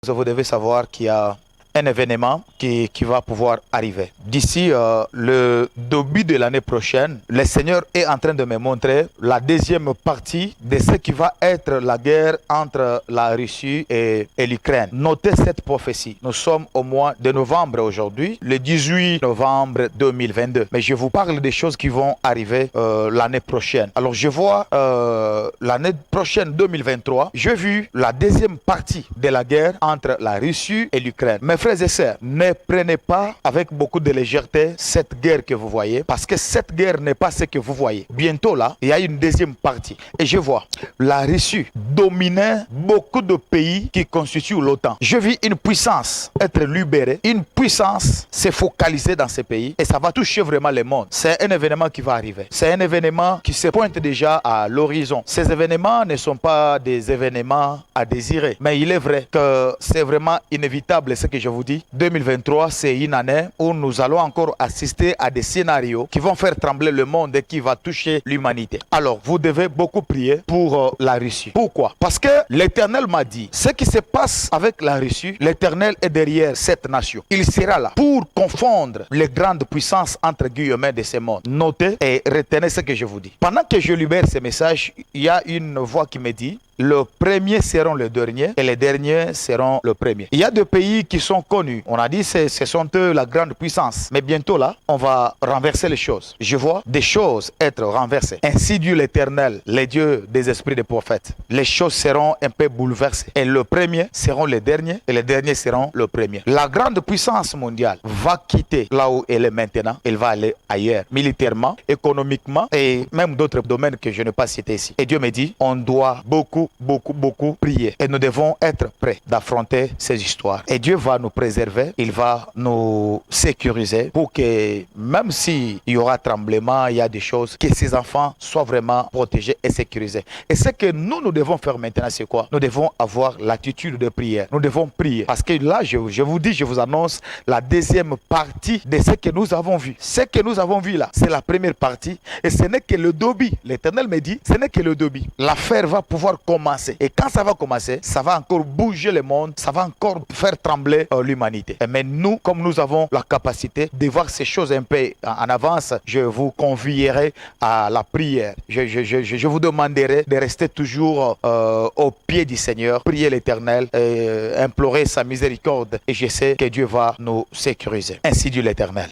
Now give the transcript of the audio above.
Vous devez savoir qu'il y a un événement qui va pouvoir arriver. D'ici le début de l'année prochaine, le Seigneur est en train de me montrer la deuxième partie de ce qui va être la guerre entre la Russie et l'Ukraine. Notez cette prophétie. Nous sommes au mois de novembre aujourd'hui, le 18 novembre 2022. Mais je vous parle des choses qui vont arriver l'année prochaine. Alors je vois l'année prochaine 2023, j'ai vu la deuxième partie de la guerre entre la Russie et l'Ukraine. Mes frères et sœurs, ne prenez pas avec beaucoup de légèreté cette guerre que vous voyez, parce que cette guerre n'est pas ce que vous voyez. Bientôt là, il y a une deuxième partie. Et je vois la Russie dominer beaucoup de pays qui constituent l'OTAN. Je vis une puissance être libérée, une puissance se focaliser dans ces pays, et ça va toucher vraiment le monde. C'est un événement qui va arriver. C'est un événement qui se pointe déjà à l'horizon. Ces événements ne sont pas des événements à désirer, mais il est vrai que c'est vraiment inévitable ce que je vous dis. 2023, c'est une année où nous allons encore assister à des scénarios qui vont faire trembler le monde et qui va toucher l'humanité. Alors, vous devez beaucoup prier pour la Russie. Pourquoi? Parce que l'Éternel m'a dit, ce qui se passe avec la Russie, l'Éternel est derrière cette nation. Il sera là pour confondre les grandes puissances entre guillemets de ce monde. Notez et retenez ce que je vous dis. Pendant que je libère ces messages, il y a une voix qui me dit, le premier seront le dernier et les derniers seront le premier. Il y a des pays qui sont connus. On a dit que ce sont eux la grande puissance. Mais bientôt là, on va renverser les choses. Je vois des choses être renversées. Ainsi dit l'Éternel, les dieux des esprits des prophètes. Les choses seront un peu bouleversées. Et le premier seront les derniers et les derniers seront le premier. La grande puissance mondiale va quitter là où elle est maintenant. Elle va aller ailleurs, militairement, économiquement et même d'autres domaines que je n'ai pas cités ici. Et Dieu me dit, on doit beaucoup prier. Et nous devons être prêts d'affronter ces histoires. Et Dieu va nous préserver, il va nous sécuriser pour que même s'il y aura tremblement, il y a des choses, que ces enfants soient vraiment protégés et sécurisés. Et ce que nous devons faire maintenant, c'est quoi? Nous devons avoir l'attitude de prière. Nous devons prier. Parce que là, je vous dis, je vous annonce la deuxième partie de ce que nous avons vu. Ce que nous avons vu là, c'est la première partie. Et ce n'est que le début. L'Éternel me dit, ce n'est que le début. L'affaire va pouvoir commencer. Et quand ça va commencer, ça va encore bouger le monde, ça va encore faire trembler l'humanité. Mais nous, comme nous avons la capacité de voir ces choses un peu en avance, je vous convierai à la prière. Je vous demanderai de rester toujours au pied du Seigneur, prier l'Éternel, implorer sa miséricorde. Et je sais que Dieu va nous sécuriser. Ainsi dit l'Éternel.